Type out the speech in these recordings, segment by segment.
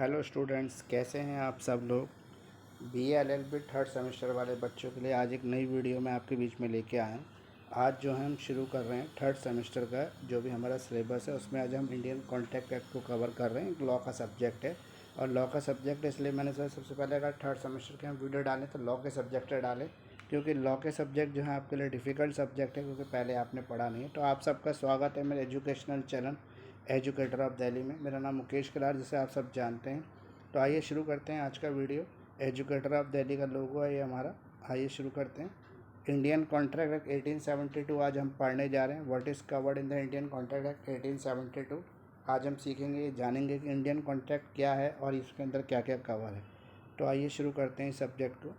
Hello students, कैसे हैं आप सब लोग। BA LLB थर्ड सेमेस्टर वाले बच्चों के लिए आज एक नई वीडियो मैं आपके बीच में लेके आया हूँ। आज जो है हम शुरू कर रहे हैं थर्ड सेमेस्टर का जो भी हमारा सिलेबस है, उसमें आज हम इंडियन कॉन्ट्रैक्ट एक्ट को कवर कर रहे हैं। एक लॉ का सब्जेक्ट है और लॉ का सब्जेक्ट है, इसलिए मैंने सोचा सबसे पहले अगर थर्ड सेमेस्टर के हम वीडियो डालें तो लॉ के सब्जेक्ट डालें, क्योंकि लॉ के सब्जेक्ट जो है आपके लिए डिफ़िकल्ट सब्जेक्ट है, क्योंकि पहले आपने पढ़ा नहीं है। तो आप सबका स्वागत है मेरे educational channel educator of Delhi में। मेरा नाम मुकेश कलार, जिसे आप सब जानते हैं। तो आइए शुरू करते हैं आज का वीडियो। एजुकेटर ऑफ दिल्ली का लोगो है ये हमारा। आइए शुरू करते हैं। इंडियन कॉन्ट्रैक्ट एक्ट 1872 आज हम पढ़ने जा रहे हैं। What is covered in the Indian contract act 1872। आज हम सीखेंगे, जानेंगे कि इंडियन कॉन्ट्रैक्ट क्या है और इसके अंदर क्या क्या कवर है। तो आइए शुरू करते हैं इस सब्जेक्ट को।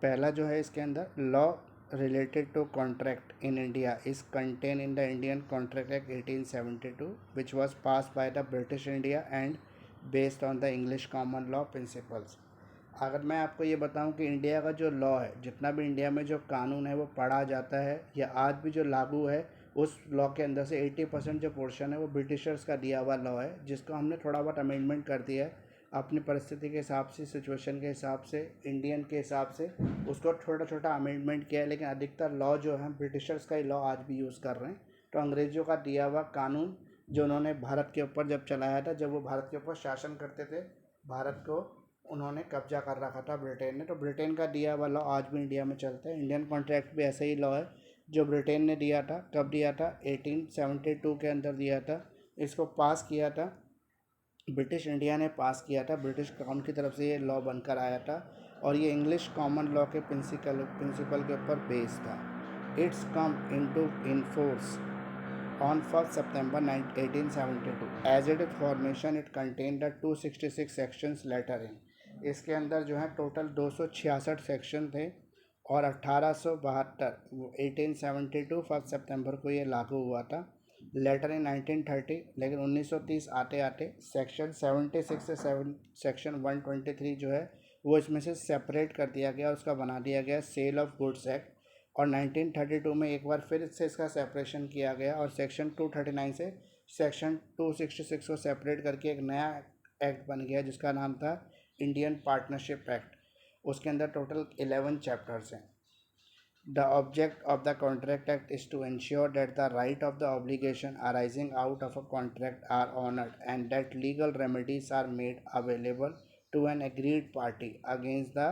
पहला जो है इसके अंदर, law related to contract in India is contained in the Indian Contract Act 1872, which was passed by the British India and based on the English common law principles। अगर मैं आपको ये बताऊं कि इंडिया का जो लॉ है, जितना भी इंडिया में जो कानून है वो पढ़ा जाता है या आज भी जो लागू है, उस लॉ के अंदर से 80% जो पोर्शन है वो ब्रिटिशर्स का दिया हुआ लॉ है, जिसको हमने थोड़ा बहुत अमेंडमेंट कर दिया है अपनी परिस्थिति के हिसाब से, सिचुएशन के हिसाब से, इंडियन के हिसाब से उसको छोटा छोटा अमेंडमेंट किया है। लेकिन अधिकतर लॉ जो है ब्रिटिशर्स का ही लॉ आज भी यूज़ कर रहे हैं। तो अंग्रेज़ों का दिया हुआ कानून जो उन्होंने भारत के ऊपर जब चलाया था, जब वो भारत के ऊपर शासन करते थे, भारत को उन्होंने कब्जा कर रखा था ब्रिटेन ने, तो ब्रिटेन का दिया हुआ लॉ आज भी इंडिया में चलता है। इंडियन कॉन्ट्रैक्ट भी ऐसा ही लॉ है जो ब्रिटेन ने दिया था। कब दिया था? 1872 के अंदर दिया था। इसको पास किया था ब्रिटिश इंडिया ने, पास किया था। ब्रिटिश क्राउन की तरफ से ये लॉ बनकर आया था और ये इंग्लिश कॉमन लॉ के प्रिंसिपल के ऊपर बेस्ड था। It's come into in force on 1 September 1872। As it formation it contain the 266 sections later in. इसके अंदर जो है टोटल 266 सेक्शन थे और 1872 1872 1 सितंबर को ये लागू हुआ था। लेटर इन 1930, लेकिन 1930 आते आते सेक्शन 76 से सेक्शन 123 जो है वो इसमें से सेपरेट कर दिया गया, उसका बना दिया गया सेल ऑफ गुड्स एक्ट। और 1932 में एक बार फिर से इसका सेपरेशन किया गया और सेक्शन 239 से सेक्शन 266 को सेपरेट करके एक नया एक्ट बन गया जिसका नाम था इंडियन पार्टनरशिप एक्ट। उसके अंदर टोटल 11 चैप्टर्स हैं। The object of the Contract Act is to ensure that the right of the obligation arising out of a contract are honored and that legal remedies are made available to an agreed party against the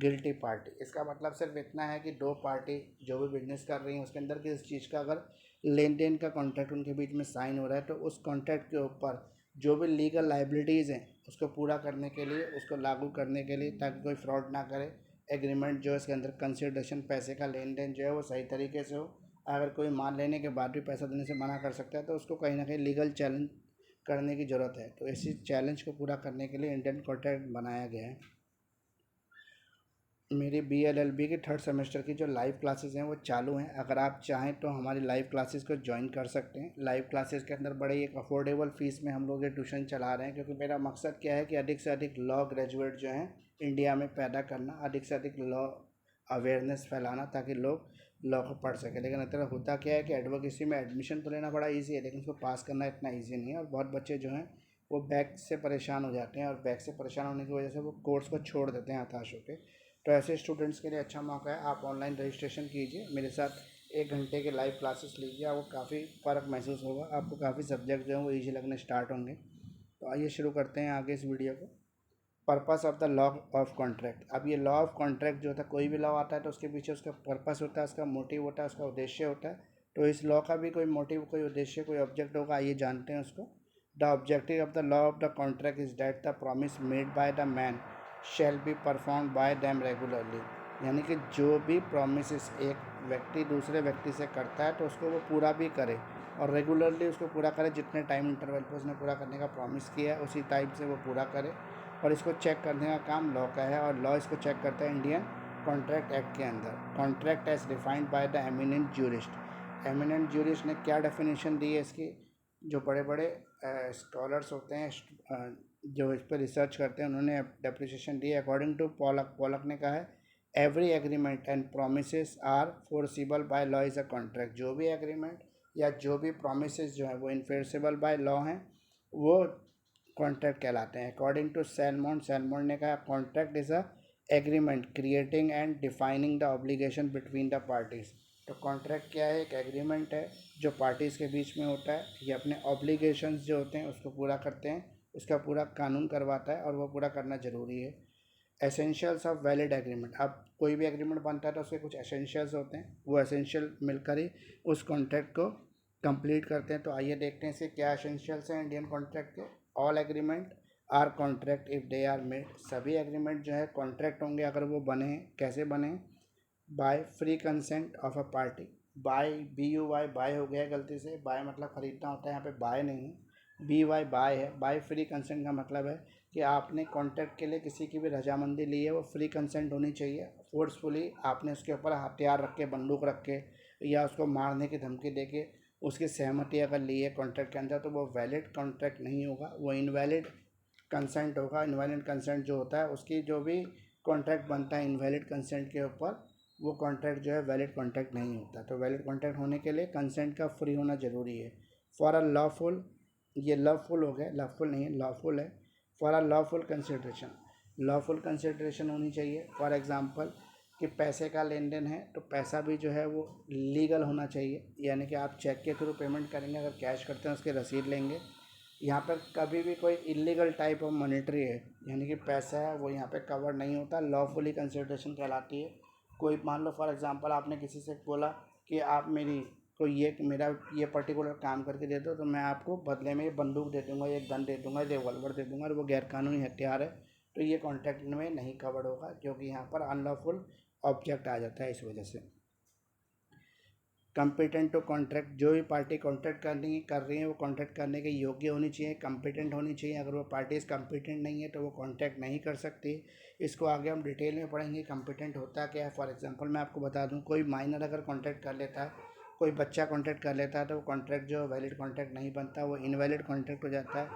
guilty party। इसका मतलब सिर्फ इतना है कि दो party जो भी business कर रही हैं उसके अंदर किसी चीज़ का अगर लेन देन का कॉन्ट्रैक्ट उनके बीच में साइन हो रहा है, तो उस कॉन्ट्रैक्ट के ऊपर जो भी लीगल लाइबिलिटीज़ हैं उसको पूरा करने के लिए, उसको लागू करने के लिए, ताकि कोई फ्रॉड ना करे, एग्रीमेंट जो है इसके अंदर कंसिडरेशन, पैसे का लेन देन जो है वो सही तरीके से हो। अगर कोई मान लेने के बाद भी पैसा देने से मना कर सकता है तो उसको कहीं ना कहीं लीगल चैलेंज करने की ज़रूरत है। तो इसी चैलेंज को पूरा करने के लिए इंडियन कॉन्ट्रैक्ट बनाया गया है। मेरी BA LLB की थर्ड सेमेस्टर की जो लाइव क्लासेस हैं वो चालू हैं। अगर आप चाहें तो हमारी लाइव क्लासेस को ज्वाइन कर सकते हैं। लाइव क्लासेस के अंदर बड़े एक अफोर्डेबल फ़ीस में हम लोग ये ट्यूशन चला रहे हैं, क्योंकि मेरा मकसद क्या है कि अधिक से अधिक लॉ ग्रेजुएट जो हैं इंडिया में पैदा करना, अधिक से अधिक लॉ अवेयरनेस फैलाना, ताकि लोग लॉ को पढ़ सकें। लेकिन अगर होता क्या है कि एडवोकेसी में एडमिशन तो लेना बड़ा ईजी है, लेकिन उसको पास करना इतना ईजी नहीं है। और बहुत बच्चे जो हैं वो बैक से परेशान हो जाते हैं और बैक से परेशान होने की वजह से वो कोर्स को छोड़ देते हैं हताश होकर। तो ऐसे स्टूडेंट्स के लिए अच्छा मौका है, आप ऑनलाइन रजिस्ट्रेशन कीजिए, मेरे साथ 1 घंटे के लाइव क्लासेस लीजिए, आपको काफ़ी फ़र्क महसूस होगा, आपको काफ़ी सब्जेक्ट जो हैं वो ईजी लगने स्टार्ट होंगे। तो आइए शुरू करते हैं आगे इस वीडियो को। Purpose of the law of contract. अब ये लॉ ऑफ कॉन्ट्रैक्ट जो होता है, कोई भी लॉ आता है तो उसके पीछे उसका पर्पस होता है, उसका मोटिव होता है, उसका उद्देश्य होता है। तो इस लॉ का भी कोई मोटिव, कोई उद्देश्य, कोई ऑब्जेक्ट होगा। आइए जानते हैं उसको। The objective of the law of the contract is that the promise made by the man shall be perform by them regularly. यानी कि जो भी प्रॉमिस एक व्यक्ति दूसरे व्यक्ति से करता है तो उसको वो पूरा भी करे और रेगुलरली उसको पूरा करे। जितने टाइम इंटरवल पर उसने पूरा करने का प्रॉमिस किया है उसी टाइम से वो पूरा करे। और इसको चेक करने का काम लॉ का है और लॉ इसको चेक करता है इंडियन कॉन्ट्रैक्ट एक्ट के अंदर। Contract as defined by the eminent jurist. Eminent jurist ने क्या डेफिनेशन दी है इसकी? जो बड़े बड़े स्कॉलर्स होते हैं, जो इस पर रिसर्च करते हैं, उन्होंने डेफिनेशन दी है। अकॉर्डिंग टू पॉलक, पॉलक ने कहा है every agreement and promise are forcible by law is a contract. जो भी एग्रीमेंट या जो भी प्रोमिस जो है वो इन्फोर्सेबल बाय लॉ हैं, वो कॉन्ट्रैक्ट कहलाते हैं। अकॉर्डिंग टू सैलमोन ने कहा contract is a agreement creating and defining the obligation between the parties. तो कॉन्ट्रैक्ट क्या है? एक एग्रीमेंट है जो पार्टीज़ के बीच में होता है। ये अपने ऑब्लिगेशंस जो होते हैं उसको पूरा करते हैं, उसका पूरा कानून करवाता है और वो पूरा करना ज़रूरी है। Essentials of valid agreement. अब कोई भी एग्रीमेंट बनता है तो उसके कुछ एसेंशियल्स होते हैं, वो एसेंशियल मिलकर ही उस कॉन्ट्रैक्ट को कंप्लीट करते हैं। तो आइए देखते हैं इसके क्या एसेंशियल्स हैं इंडियन कॉन्ट्रैक्ट के। All agreement are contract if they are made. सभी एग्रीमेंट जो है कॉन्ट्रैक्ट होंगे अगर वो बने। कैसे बने? By free consent of a party. By BUY by हो गया गलती से, बाय मतलब ख़रीदना होता है, यहाँ पे बाय नहीं है, BY बाय है। बाय फ्री कंसेंट का मतलब है कि आपने कॉन्ट्रैक्ट के लिए किसी की भी रजामंदी ली है, वो फ्री कंसेंट होनी चाहिए। फोर्सफुली आपने उसके ऊपर हथियार रख के, बंदूक रख के या उसको मारने की धमकी दे के उसकी सहमति अगर ली है कॉन्ट्रैक्ट के अंदर, तो वो वैलिड कॉन्ट्रैक्ट नहीं होगा, वो इनवैलिड कंसेंट होगा। इनवैलिड कंसेंट जो होता है, उसकी जो भी कॉन्ट्रैक्ट बनता है इनवैलिड कंसेंट के ऊपर, वो कॉन्ट्रैक्ट जो है वैलिड कॉन्ट्रैक्ट नहीं होता। तो वैलिड कॉन्ट्रैक्ट होने के लिए कंसेंट का फ्री होना ज़रूरी है। फॉर अ लॉफुल, ये लवफुल हो गया, लवफुल नहीं है, लॉफुल है। For a lawful consideration, lawful consideration होनी चाहिए। फॉर एग्ज़ाम्पल कि पैसे का लेन देन है तो पैसा भी जो है वो लीगल होना चाहिए, यानी कि आप चेक के थ्रू पेमेंट करेंगे, अगर कैश करते हैं उसकी रसीद लेंगे। यहाँ पर कभी भी कोई इलीगल टाइप ऑफ मॉनेटरी है, यानी कि पैसा है, वो यहाँ पे कवर नहीं होता, लॉफुली कंसिडरेशन कहलाती है। कोई मान लो फॉर एग्जांपल आपने किसी से बोला कि आप मेरी कोई ये मेरा ये पर्टिकुलर काम करके दे दो, तो मैं आपको बदले में ये बंदूक दे दूँगा, ये गन दे दूँगा, रिवॉल्वर दे दूँगा, और वो गैरकानूनी हथियार है, तो ये कॉन्ट्रैक्ट में नहीं कवर होगा, क्योंकि यहाँ पर अनलॉफुल ऑब्जेक्ट आ जाता है इस वजह से। कम्पिटेंट टू कॉन्ट्रैक्ट, जो भी पार्टी कॉन्ट्रैक्ट कर रही है वो कॉन्ट्रैक्ट करने के योग्य होनी चाहिए, कम्पिटेंट होनी चाहिए। अगर वो पार्टीज कम्पिटेंट नहीं है तो वो कॉन्ट्रैक्ट नहीं कर सकती। इसको आगे हम डिटेल में पढ़ेंगे कम्पिटेंट होता क्या है। फॉर एग्जांपल मैं आपको बता दूं, कोई माइनर अगर कॉन्ट्रैक्ट कर लेता है, कोई बच्चा कॉन्ट्रैक्ट कर लेता है, तो वो कॉन्ट्रैक्ट जो वैलिड कॉन्ट्रैक्ट नहीं बनता, वो इनवैलिड कॉन्ट्रैक्ट हो जाता है।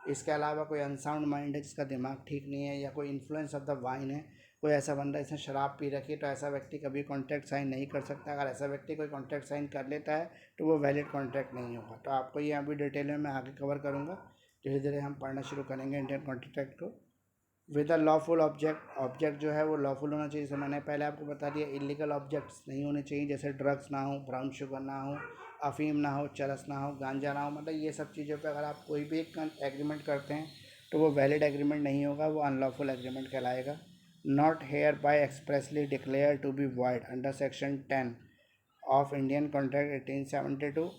इसके अलावा कोई अनसाउंड माइंड है, जिसका दिमाग ठीक नहीं है, या कोई इन्फ्लुएंस ऑफ द वाइन है, कोई ऐसा बंदा जिसने शराब पी रखी है, तो ऐसा व्यक्ति कभी कॉन्ट्रैक्ट साइन नहीं कर सकता। अगर ऐसा व्यक्ति कोई कॉन्ट्रैक्ट साइन कर लेता है तो वो वैलिड कॉन्ट्रैक्ट नहीं होगा। तो आपको ये अभी डिटेल में मैं आगे कवर करूँगा, धीरे धीरे हम पढ़ना शुरू करेंगे इंडियन कॉन्ट्रैक्ट को। With a lawful object, object जो है वो लॉफुल होना चाहिए। जैसे मैंने पहले आपको बता दिया, इलीगल ऑब्जेक्ट्स नहीं होने चाहिए, जैसे ड्रग्स ना हो, ब्राउन शुगर ना हो, अफीम ना हो, चरस ना हो, गांजा ना हो। मतलब ये सब चीज़ों पे अगर आप कोई भी एक एग्रीमेंट करते हैं तो वो वैलिड एग्रीमेंट नहीं होगा, वो अनलॉफुल एग्रीमेंट कहलाएगा। Not hereby expressly declare to be void under section 10 of Indian contract 1872।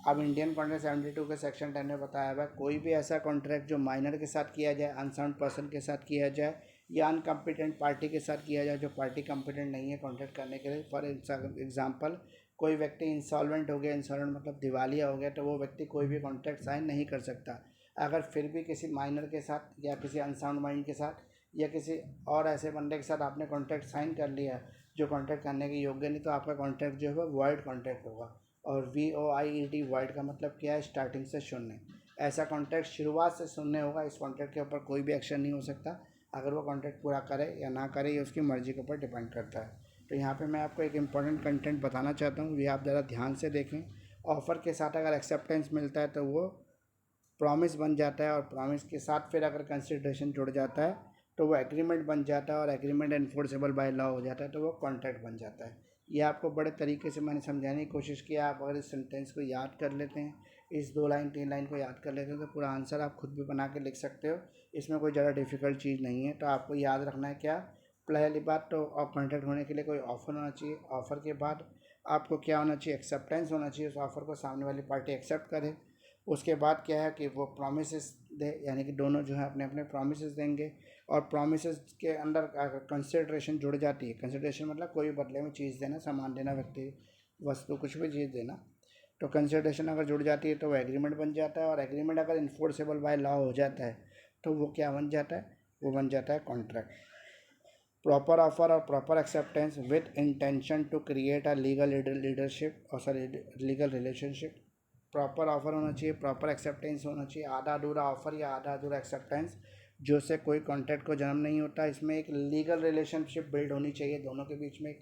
अब इंडियन कॉन्ट्रैक्ट 72 के सेक्शन 10 में बताया हुआ है, कोई भी ऐसा कॉन्ट्रैक्ट जो माइनर के साथ किया जाए, अनसाउंड पर्सन के साथ किया जाए, या अनकम्पिटेंट पार्टी के साथ किया जाए, जो पार्टी कम्पिटेंट नहीं है कॉन्ट्रैक्ट करने के लिए। फॉर एग्जांपल कोई व्यक्ति इंसॉल्वेंट हो गया, इंसॉल्वेंट मतलब दिवालिया हो गया, तो वो व्यक्ति कोई भी कॉन्ट्रैक्ट साइन नहीं कर सकता। अगर फिर भी किसी माइनर के साथ या किसी अनसाउंड माइंड के साथ या किसी और ऐसे बंदे के साथ आपने कॉन्ट्रैक्ट साइन कर लिया जो कॉन्ट्रैक्ट करने के योग्य नहीं, तो आपका कॉन्ट्रैक्ट जो है वॉइड कॉन्ट्रैक्ट होगा। और VOID वाइड का मतलब क्या है? स्टार्टिंग से शून्य। ऐसा कॉन्ट्रैक्ट शुरुआत से शून्य होगा, इस कॉन्ट्रैक्ट के ऊपर कोई भी एक्शन नहीं हो सकता। अगर वो कॉन्ट्रैक्ट पूरा करे या ना करे, ये उसकी मर्ज़ी के ऊपर डिपेंड करता है। तो यहाँ पे मैं आपको एक इम्पॉर्टेंट कंटेंट बताना चाहता हूँ, ये आप ज़रा ध्यान से देखें। ऑफ़र के साथ अगर एक्सेप्टेंस मिलता है तो वो प्रॉमिस बन जाता है, और प्रॉमिस के साथ फिर अगर कंसिडरेशन जुड़ जाता है तो वो एग्रीमेंट बन जाता है, और एग्रीमेंट एनफोर्सेबल बाय लॉ हो जाता है, तो वो कॉन्ट्रैक्ट बन जाता है। ये आपको बड़े तरीके से मैंने समझाने की कोशिश किया। आप अगर इस सेंटेंस को याद कर लेते हैं, इस 2 लाइन 3 लाइन को याद कर लेते हैं, तो पूरा आंसर आप खुद भी बना के लिख सकते हो। इसमें कोई ज़्यादा डिफ़िकल्ट चीज़ नहीं है। तो आपको याद रखना है क्या? पहली बात तो कॉन्ट्रैक्ट होने के लिए कोई ऑफ़र होना चाहिए। ऑफ़र के बाद आपको क्या होना चाहिए? एक्सेप्टेंस होना चाहिए, उस ऑफ़र को सामने वाली पार्टी एक्सेप्ट करे। उसके बाद क्या है कि वो प्रॉमिसेस दे, यानी कि दोनों जो है अपने अपने प्रॉमिसेस देंगे, और प्रॉमिसेस के अंदर कंसिडरेशन जुड़ जाती है। कंसिडरेशन मतलब कोई बदले में चीज़ देना, सामान देना, व्यक्ति, वस्तु, कुछ भी चीज़ देना। तो कंसिडरेशन अगर जुड़ जाती है तो वो एग्रीमेंट बन जाता है, और एग्रीमेंट अगर इन्फोर्सेबल बाय लॉ हो जाता है तो वो क्या बन जाता है? वो बन जाता है कॉन्ट्रैक्ट। प्रॉपर ऑफर और proper acceptance with intention to create a legal leadership और sorry legal relationship. Proper offer होना चाहिए, प्रॉपर एक्सेप्टेंस होना चाहिए। आधा अधूरा ऑफर या आधा अधूरा एक्सेप्टेंस जो से कोई कॉन्ट्रैक्ट को जन्म नहीं होता। इसमें एक लीगल रिलेशनशिप बिल्ड होनी चाहिए, दोनों के बीच में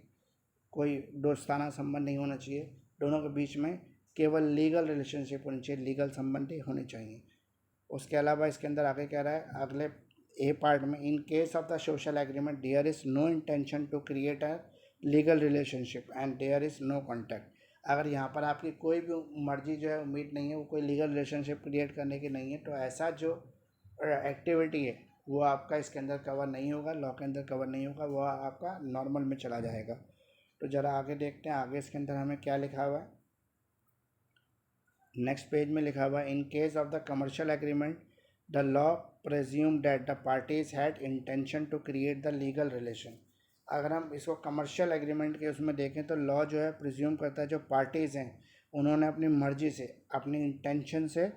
कोई दोस्ताना संबंध नहीं होना चाहिए, दोनों के बीच में केवल लीगल रिलेशनशिप होनी चाहिए, लीगल संबंध ही होने चाहिए। उसके अलावा इसके अंदर आगे कह रहा है अगले ए पार्ट में, in case of the social agreement there is no intention to create a legal relationship and there is no contact. अगर यहाँ पर आपकी कोई भी मर्जी जो है, उम्मीद नहीं है, वो कोई लीगल रिलेशनशिप क्रिएट करने की नहीं है, तो ऐसा जो एक्टिविटी है वो आपका इसके अंदर कवर नहीं होगा, लॉ के अंदर कवर नहीं होगा, वो आपका नॉर्मल में चला जाएगा। तो ज़रा आगे देखते हैं, आगे इसके अंदर हमें क्या लिखा हुआ है। नेक्स्ट पेज में लिखा हुआ है, in case of the commercial agreement the law presume that the parties had intention to create the legal relation. अगर हम इसको कमर्शियल एग्रीमेंट के उसमें देखें तो लॉ जो है प्रिज्यूम करता है जो पार्टीज़ हैं उन्होंने अपनी मर्जी से, अपनी इंटेंशन से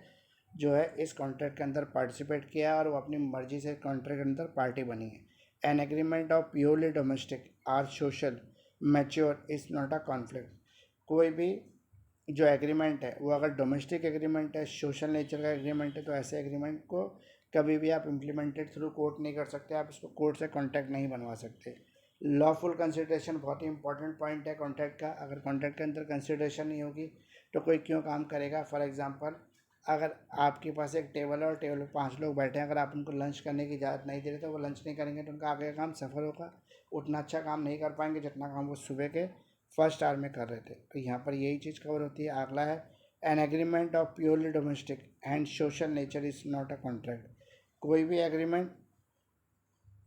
जो है इस कॉन्ट्रैक्ट के अंदर पार्टिसिपेट किया और वो अपनी मर्जी से कॉन्ट्रैक्ट के अंदर पार्टी बनी है। An agreement of purely domestic or social mature is not a conflict. कोई भी जो एग्रीमेंट है वो अगर डोमेस्टिक एग्रीमेंट है, सोशल नेचर का एग्रीमेंट है, तो ऐसे एग्रीमेंट को कभी भी आप इम्प्लीमेंटेड थ्रू कोर्ट नहीं कर सकते, आप इसको कोर्ट से कॉन्ट्रैक्ट नहीं बनवा सकते। लॉफुल कंसिडरेशन बहुत ही इंपॉर्टेंट पॉइंट है कॉन्ट्रैक्ट का। अगर कॉन्ट्रैक्ट के अंदर कंसिडरेशन नहीं होगी तो कोई क्यों काम करेगा। फॉर एग्जांपल, अगर आपके पास एक टेबल है और टेबल पर 5 लोग बैठे हैं, अगर आप उनको लंच करने की इजाज़त नहीं दे रहे तो वो लंच नहीं करेंगे, तो उनका आगे का काम सफ़र होगा, उतना अच्छा काम नहीं कर पाएंगे जितना काम वो सुबह के फर्स्ट आवर में कर रहे थे। तो यहाँ पर यही चीज़ कवर होती है। अगला है, an agreement of purely domestic and social nature is not a contract. कोई भी एग्रीमेंट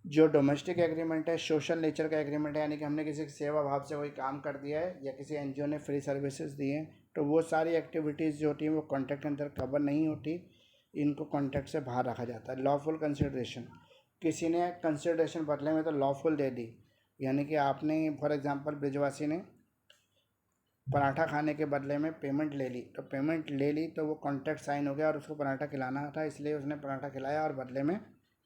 जो डोमेस्टिक एग्रीमेंट है, सोशल नेचर का एग्रीमेंट है, यानी कि हमने किसी की सेवा भाव से कोई काम कर दिया है या किसी एनजीओ ने फ्री सर्विसेज दी हैं, तो वो सारी एक्टिविटीज़ जो होती हैं वो कॉन्ट्रैक्ट के अंदर कवर नहीं होती, इनको कॉन्ट्रैक्ट से बाहर रखा जाता है। लॉफुल कंसिडरेशन, किसी ने कंसिडरेशन बदले में तो लॉफुल दे दी, यानी कि आपने फॉर एग्जांपल ब्रिजवासी ने पराठा खाने के बदले में पेमेंट ले ली, तो पेमेंट ले ली तो वो कॉन्ट्रैक्ट साइन हो गया और उसको पराठा खिलाना था, इसलिए उसने पराठा खिलाया और बदले में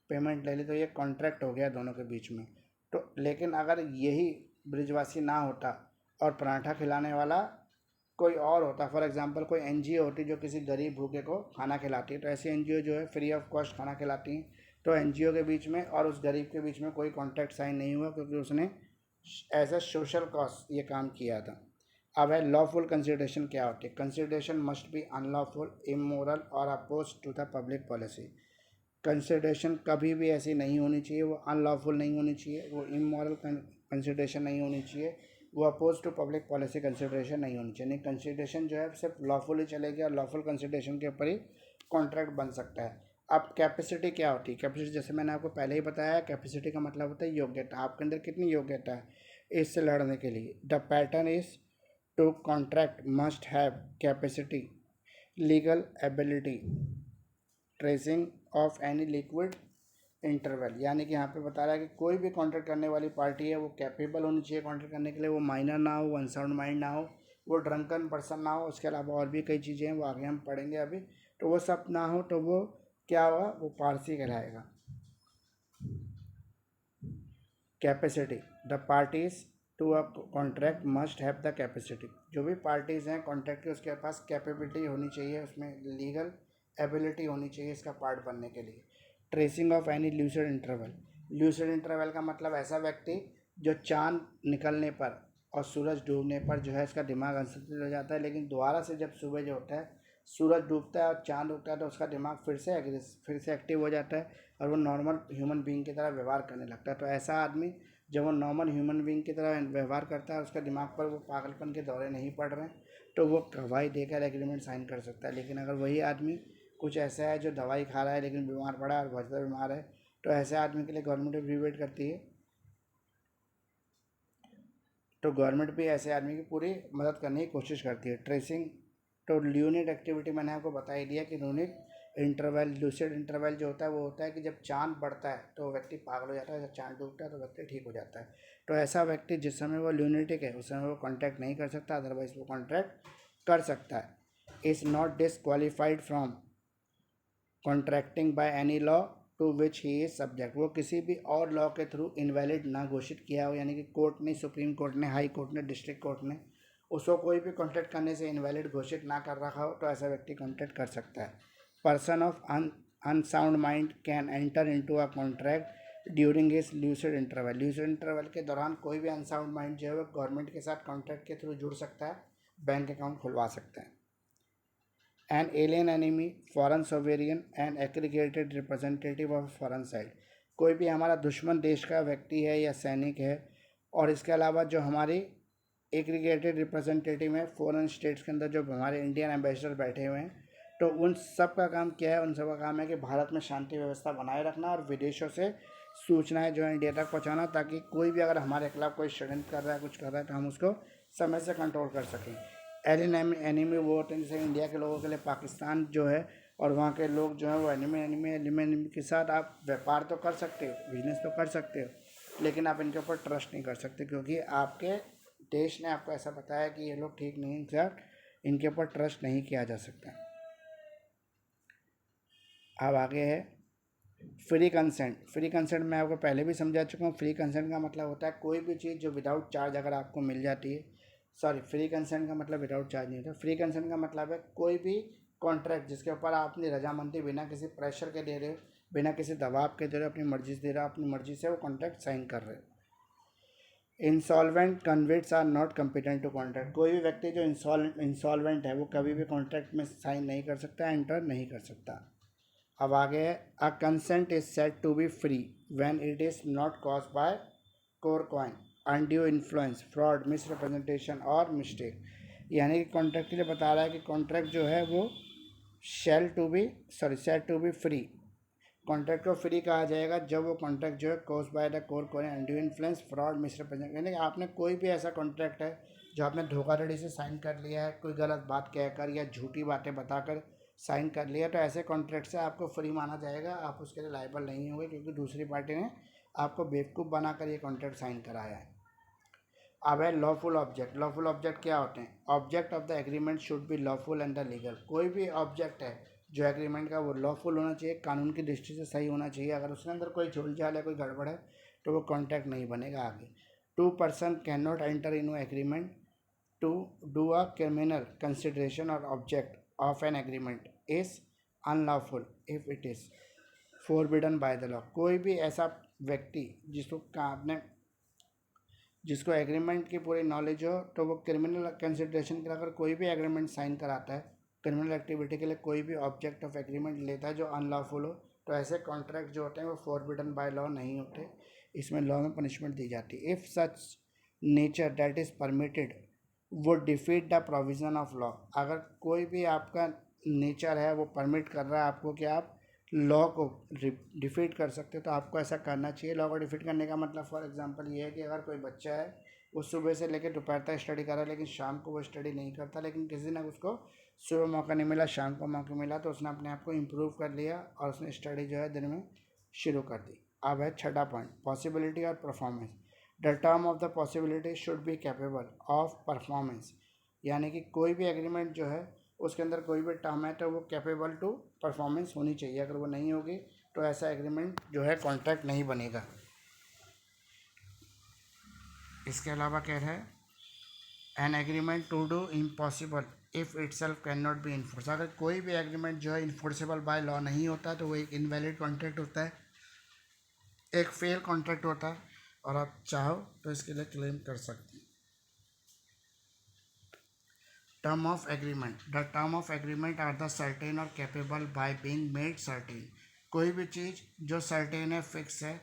पेमेंट ले ली, तो ये कॉन्ट्रैक्ट हो गया दोनों के बीच में। तो लेकिन अगर यही ब्रिजवासी ना होता और पराठा खिलाने वाला कोई और होता, फॉर एग्जांपल कोई एनजीओ होती जो किसी गरीब भूखे को खाना खिलाती है, तो ऐसी एनजीओ जो है फ्री ऑफ कॉस्ट खाना खिलाती हैं, तो एनजीओ के बीच में और उस गरीब के बीच में कोई कॉन्ट्रैक्ट साइन नहीं हुआ, क्योंकि उसने एज ए सोशल कॉस्ट ये काम किया था। अब है लॉफुल कंसिडरेशन क्या होती है। Consideration must be unlawful, immoral और oppose to the public policy. Consideration कभी भी ऐसी नहीं होनी चाहिए, वो अनलॉफुल नहीं होनी चाहिए, वो इमोरल कंसिडरेशन नहीं होनी चाहिए, वो oppose to public policy consideration नहीं होनी चाहिए। नहीं, कंसिडरेशन जो है सिर्फ लॉफुल ही चलेगी और लॉफुल कंसिडरेशन के ऊपर ही कॉन्ट्रैक्ट बन सकता है। अब कैपेसिटी क्या होती है। कैपेसिटी जैसे मैंने आपको पहले ही बताया, कैपेसिटी का मतलब होता है योग्यता, आपके अंदर कितनी योग्यता है इससे लड़ने के लिए। The pattern is to contract must have capacity, legal ability, tracing of any liquid interval. यानी कि यहाँ पे बता रहा है कि कोई भी कॉन्ट्रैक्ट करने वाली पार्टी है वो कैपेबल होनी चाहिए कॉन्ट्रैक्ट करने के लिए, वो माइनर ना हो, अनसाउंड माइंड ना हो, वो ड्रंकन पर्सन ना हो, उसके अलावा और भी कई चीज़ें हैं वो आगे हम पढ़ेंगे अभी, तो वो सब ना हो तो वो क्या हुआ, वो पारसी कहलाएगा। Capacity, the parties to a contract must have the capacity. जो भी पार्टीज़ हैं कॉन्ट्रैक्ट की उसके पास कैपेबिलिटी होनी चाहिए, उसमें लीगल एबिलिटी होनी चाहिए इसका पार्ट बनने के लिए। Tracing of any lucid interval. Lucid interval का मतलब ऐसा व्यक्ति जो चांद निकलने पर और सूरज डूबने पर जो है इसका दिमाग अनस्थित हो जाता है, लेकिन दोबारा से जब सुबह जो होता है, सूरज डूबता है और चांद उगता है, तो उसका दिमाग फिर से एक्टिव हो जाता है और वो नॉर्मल ह्यूमन बीइंग की तरह व्यवहार करने लगता है। तो ऐसा आदमी जब वो नॉर्मल ह्यूमन बीइंग की तरह व्यवहार करता है, उसका दिमाग पर वो पागलपन के दौरे नहीं पड़ रहे हैं, तो वो गवाही देकर एग्रीमेंट साइन कर सकता है। लेकिन अगर वही आदमी कुछ ऐसा है जो दवाई खा रहा है लेकिन बीमार पड़ा है और बहुत ज़्यादा बीमार है, तो ऐसे आदमी के लिए गवर्नमेंट एग्रीमेंट करती है, तो गवर्नमेंट भी ऐसे आदमी की पूरी मदद करने की कोशिश करती है। ट्रेसिंग, तो ल्यूनिट एक्टिविटी मैंने आपको बता ही दिया कि ल्यूनिट इंटरवल, लूसिड इंटरवल जो होता है वो होता है कि जब चांद बढ़ता है तो व्यक्ति पागल हो जाता है, जब चांद डूबता है तो व्यक्ति ठीक हो जाता है। तो ऐसा व्यक्ति जिस समय वो ल्यूनिटिक है उस समय वो कॉन्ट्रैक्ट नहीं कर सकता, अदरवाइज वो कॉन्ट्रैक्ट कर सकता है। Is not disqualified from contracting by any law to which he is subject. वो किसी भी और लॉ के थ्रू इनवैलिड ना घोषित किया हो, यानी कि कोर्ट ने, सुप्रीम कोर्ट ने, हाई कोर्ट ने, डिस्ट्रिक्ट कोर्ट ने उसको कोई भी कॉन्ट्रैक्ट करने से इनवैलिड घोषित ना कर रखा हो, तो ऐसा व्यक्ति कॉन्ट्रैक्ट कर सकता है। Person of unsound mind can enter into a contract during इस ल्यूसिड इंटरवल। ल्यूसिड इंटरवल के दौरान कोई भी अनसाउंड माइंड जो है वो गवर्नमेंट के साथ कॉन्ट्रैक्ट के थ्रू जुड़ सकता है, बैंक अकाउंट खुलवा सकता है। an alien enemy, foreign sovereign and aggregated representative of foreign side। कोई भी हमारा दुश्मन देश का व्यक्ति है या सैनिक है, और इसके अलावा जो हमारे एग्रीगेटेड रिप्रेजेंटेटिव हैं फॉरेन स्टेट्स के अंदर, जो हमारे इंडियन एम्बेसडर बैठे हुए हैं, तो उन सब का काम क्या है? उन सब का काम है कि भारत में शांति व्यवस्था बनाए रखना और विदेशों से सूचनाएं जो है इंडिया तक पहुंचाना, ताकि कोई भी अगर हमारे खिलाफ कोई षड्यंत्र कर रहा है, कुछ कर रहा है, तो हम उसको समय से कंट्रोल कर सकें। एलियन एनिमी वो होते हैं, जैसे इंडिया के लोगों के लिए पाकिस्तान जो है, और वहाँ के लोग जो हैं वो एनिमी के साथ आप व्यापार तो कर सकते हो, बिजनेस तो कर सकते हो, लेकिन आप इनके ऊपर ट्रस्ट नहीं कर सकते, क्योंकि आपके देश ने आपको ऐसा बताया कि ये लोग ठीक नहीं, इनके ऊपर ट्रस्ट नहीं किया जा सकता। अब आगे है फ्री कंसेंट। फ्री कंसेंट मैं आपको पहले भी समझा चुका हूँ। फ्री कंसेंट का मतलब होता है कोई भी चीज़ जो विदाउट चार्ज अगर आपको मिल जाती है, सॉरी, फ्री कंसेंट का मतलब विदाउट चार्ज नहीं होता। फ्री कंसेंट का मतलब है कोई भी कॉन्ट्रैक्ट जिसके ऊपर आप अपनी रजामंदी बिना किसी प्रेशर के दे रहे हो, बिना किसी दबाव के दे रहे हो, अपनी मर्जी से दे रहे हो, अपनी मर्जी से वो कॉन्ट्रैक्ट साइन कर रहे हो। Insolvent convicts are not competent to contract. कोई भी व्यक्ति जो इंसॉल्वेंट है वो कभी भी कॉन्ट्रैक्ट में साइन नहीं कर सकता, एंटर नहीं कर सकता। अब आगे है a consent is said to be free when it is not cause by coercion, undue influence, fraud, misrepresentation और मिस्टेक। यानी कि कॉन्ट्रैक्ट के लिए बता रहा है कि कॉन्ट्रैक्ट जो है वो said to be free. Contract को फ्री कहा जाएगा जब वो कॉन्ट्रैक्ट जो है cause by the coercion, undue influence, fraud, misrepresent, यानी कि आपने कोई भी ऐसा कॉन्ट्रैक्ट है जो आपने धोखाधड़ी से साइन कर लिया है, कोई गलत बात कहकर या झूठी बातें बताकर साइन कर लिया, तो ऐसे कॉन्ट्रैक्ट से आपको फ्री माना जाएगा, आप उसके लिए लायबल नहीं होंगे, क्योंकि दूसरी पार्टी ने आपको बेवकूफ़ बनाकर ये कॉन्ट्रैक्ट साइन कराया है। अब है लॉफुल ऑब्जेक्ट। लॉफुल ऑब्जेक्ट क्या होते हैं? Object of the agreement should be lawful and the legal. कोई भी ऑब्जेक्ट है जो एग्रीमेंट का, वो लॉफुल होना चाहिए, कानून की दृष्टि से सही होना चाहिए। अगर उसके अंदर कोई झोल झाल है, कोई गड़बड़ है, तो वो कॉन्ट्रैक्ट नहीं बनेगा आगे। Two person can not enter in agreement to do a criminal consideration और object of an agreement is unlawful if it is forbidden by the law. कोई भी ऐसा व्यक्ति जिसको एग्रीमेंट की पूरी नॉलेज हो, तो वो क्रिमिनल कंसिडरेशन के लिए अगर कोई भी एग्रीमेंट साइन कराता है, क्रिमिनल एक्टिविटी के लिए कोई भी ऑब्जेक्ट ऑफ एग्रीमेंट लेता है जो अनलॉफुल हो, तो ऐसे कॉन्ट्रैक्ट जो होते हैं वो फॉरबिडन बाय लॉ नहीं होते, इसमें लॉ में पनिशमेंट दी जाती है। If such nature that is permitted वो defeat the provision of law. अगर कोई भी आपका नेचर है वो परमिट कर रहा है आपको कि आप लॉ को डिफीट कर सकते हो, तो आपको ऐसा करना चाहिए। लॉ को डिफीट करने का मतलब फॉर एग्जांपल ये है कि अगर कोई बच्चा है वो सुबह से लेकर दोपहर तक स्टडी कर रहा है, लेकिन शाम को वो स्टडी नहीं करता, लेकिन किसी ने उसको सुबह मौका नहीं मिला, शाम को मौका मिला, तो उसने अपने आप को इम्प्रूव कर लिया और उसने स्टडी जो है दिन में शुरू कर दी। अब है छठा पॉइंट, पॉसिबिलिटी और performance. The term of the possibility should be capable of performance. यानी कि कोई भी एग्रीमेंट जो है उसके अंदर कोई भी टर्म है तो वो कैपेबल टू परफॉर्मेंस होनी चाहिए। अगर वो नहीं होगी तो ऐसा एग्रीमेंट जो है कॉन्ट्रैक्ट नहीं बनेगा। इसके अलावा कह रहा है an agreement to do impossible if itself can not be enforce. अगर कोई भी एग्रीमेंट जो है इन्फोर्सेबल बाय लॉ नहीं होता तो वो एक इनवैलिड कॉन्ट्रैक्ट होता है, एक फेल कॉन्ट्रैक्ट होता है, और आप चाहो तो इसके लिए क्लेम कर सकते हैं। Term of agreement. The term of agreement are the certain और capable by being made certain. कोई भी चीज़ जो सर्टेन है, फिक्स है,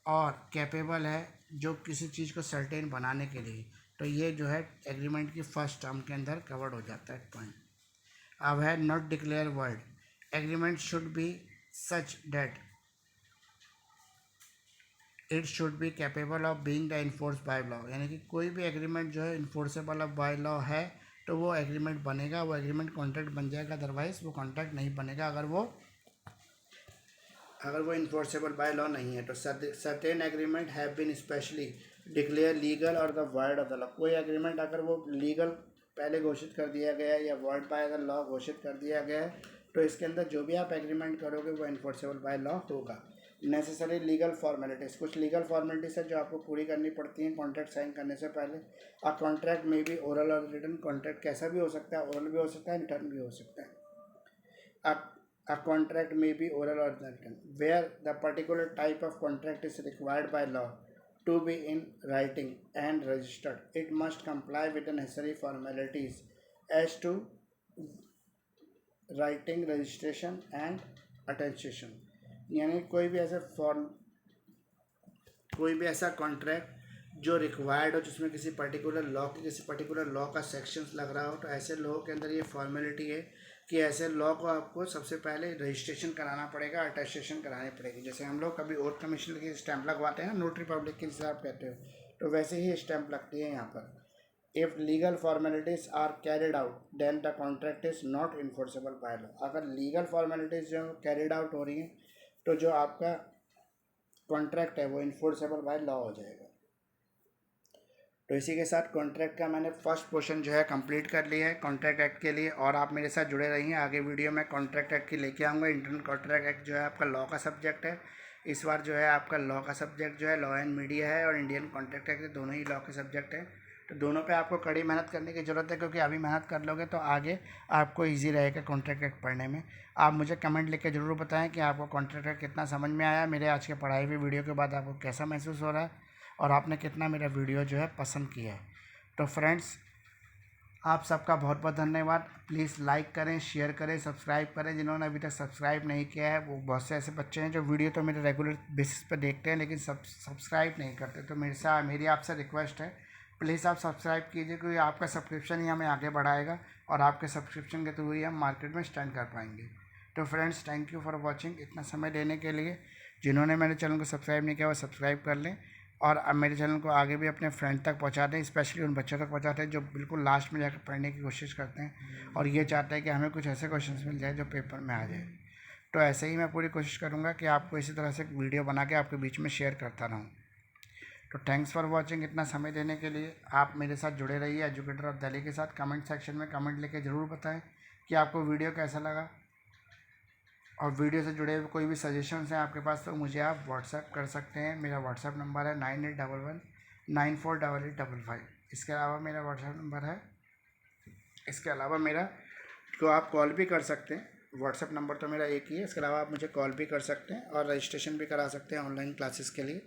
और कैपेबल है जो किसी चीज़ को सर्टेन बनाने के लिए, तो ये जो है एग्रीमेंट की फर्स्ट टर्म के अंदर कवर्ड हो जाता है पॉइंट। अब है not declare word. Agreement should be such that it should be capable of being the enforce by law. यानी कि कोई भी एग्रीमेंट जो है इन्फोर्सेबल ऑफ बाय लॉ है तो वो एग्रीमेंट बनेगा, वो एग्रीमेंट कॉन्ट्रैक्ट बन जाएगा, अदरवाइज वो कॉन्ट्रैक्ट नहीं बनेगा अगर वो इन्फोर्सेबल बाय लॉ नहीं है। तो certain agreement have been specially declare legal और the word of the law. कोई एग्रीमेंट अगर वो लीगल पहले घोषित कर दिया गया है या वर्ड बाय द लॉ घोषित कर दिया गया है, तो इसके अंदर जो भी आप एग्रीमेंट करोगे वो इन्फोर्सेबल बाय लॉ होगा। Necessary legal formalities. कुछ लीगल फॉर्मेलिटीज़ है जो आपको पूरी करनी पड़ती हैं कॉन्ट्रैक्ट साइन करने से पहले। अ कॉन्ट्रैक्ट में भी ओरल और रिटन। कॉन्ट्रैक्ट कैसा भी हो सकता है, ओरल भी हो सकता है, रिटर्न भी हो सकता है। A contract may be oral or written, where the particular type of contract is required by law to be in writing and registered. It must comply with the necessary formalities as to writing, registration and attestation. यानी कोई भी ऐसा contract जो required हो, जिसमें किसी particular law का sections लग रहा हो, तो ऐसे लॉ के अंदर ये फॉर्मेलिटी है कि ऐसे लॉ को आपको सबसे पहले रजिस्ट्रेशन कराना पड़ेगा, अटेस्टेशन करानी पड़ेगी। जैसे हम लोग कभी ओथ कमीशन की स्टैंप लगवाते हैं ना, नोटरी पब्लिक के हिसाब कहते हो, तो वैसे ही स्टैंप लगती है यहाँ पर। If legal formalities are carried out then the contract is not enforceable by law. अगर लीगल फॉर्मेलिटीज़ जो कैरिड आउट हो रही हैं, तो जो आपका कॉन्ट्रैक्ट है वो इन्फोर्सेबल बाय लॉ हो जाएगा। तो इसी के साथ कॉन्ट्रैक्ट का मैंने फर्स्ट पोर्शन जो है कंप्लीट कर लिया है कॉन्ट्रैक्ट एक्ट के लिए। और आप मेरे साथ जुड़े रहिए, आगे वीडियो में कॉन्ट्रैक्ट एक्ट की लेके आऊँगा। इंडियन कॉन्ट्रैक्ट एक्ट जो है आपका लॉ का सब्जेक्ट है। इस बार जो है आपका लॉ का सब्जेक्ट जो है लॉ एंड मीडिया है, और इंडियन कॉन्ट्रैक्ट एक्ट दोनों ही लॉ के सब्जेक्ट हैं। तो दोनों पे आपको कड़ी मेहनत करने की ज़रूरत है, क्योंकि अभी मेहनत कर लोगे तो आगे आपको ईजी रहेगा कॉन्ट्रैक्ट एक्ट पढ़ने में। आप मुझे कमेंट लिख के ज़रूर बताएं कि आपको कॉन्ट्रैक्ट एक्ट कितना समझ में आया। मेरे आज के पढ़ाई हुई वीडियो के बाद आपको कैसा महसूस हो रहा है, और आपने कितना मेरा वीडियो जो है पसंद किया है। तो फ्रेंड्स, आप सबका बहुत बहुत धन्यवाद। प्लीज़ लाइक करें, शेयर करें, सब्सक्राइब करें। जिन्होंने अभी तक सब्सक्राइब नहीं किया है, वो बहुत से ऐसे बच्चे हैं जो वीडियो तो मेरे रेगुलर बेसिस पर देखते हैं, लेकिन सब्सक्राइब नहीं करते। तो मेरी आपसे रिक्वेस्ट है, प्लीज़ आप सब्सक्राइब कीजिए, क्योंकि आपका सब्सक्रिप्शन ही हमें आगे बढ़ाएगा, और आपके सब्सक्रिप्शन के थ्रू ही हम मार्केट में स्टैंड कर पाएंगे। तो friends, thank you for watching, इतना समय देने के लिए। जिन्होंने मेरे चैनल को सब्सक्राइब नहीं किया वो सब्सक्राइब कर लें, और अब मेरे चैनल को आगे भी अपने फ्रेंड तक पहुंचा दें, स्पेशली उन बच्चों तक पहुंचाते हैं जो बिल्कुल लास्ट में जाकर पढ़ने की कोशिश करते हैं, और ये चाहते हैं कि हमें कुछ ऐसे क्वेश्चंस मिल जाए जो पेपर में आ जाए। तो ऐसे ही मैं पूरी कोशिश करूँगा कि आपको इसी तरह से वीडियो बना के आपके बीच में शेयर करता रहूँ। तो थैंक्स फॉर वॉचिंग, इतना समय देने के लिए। आप मेरे साथ जुड़े रहिए एजुकेटर ऑफ दिल्ली के साथ। कमेंट सेक्शन में कमेंट लेके ज़रूर बताएं कि आपको वीडियो कैसा लगा, और वीडियो से जुड़े हुए कोई भी सजेशंस हैं आपके पास तो मुझे आप व्हाट्सएप कर सकते हैं। मेरा व्हाट्सएप नंबर है 9811948855। इसके अलावा मेरा व्हाट्सएप नंबर है, इसके अलावा मेरा तो आप कॉल भी कर सकते हैं। व्हाट्सएप नंबर तो मेरा एक ही है, इसके अलावा आप मुझे कॉल भी कर सकते हैं, और रजिस्ट्रेशन भी करा सकते हैं ऑनलाइन क्लासेस के लिए।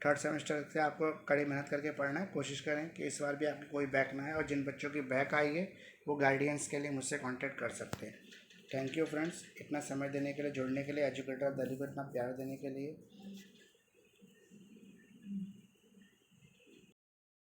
थर्ड सेमेस्टर से आपको कड़ी मेहनत करके पढ़ना है। कोशिश करें कि इस बार भी आपकी कोई बैक ना आए, और जिन बच्चों की बैक आई है वो गाइडेंस के लिए मुझसे कांटेक्ट कर सकते हैं। थैंक यू फ्रेंड्स, इतना समय देने के लिए, जुड़ने के लिए, एजुकेटर दिल्ली को इतना प्यार देने के लिए।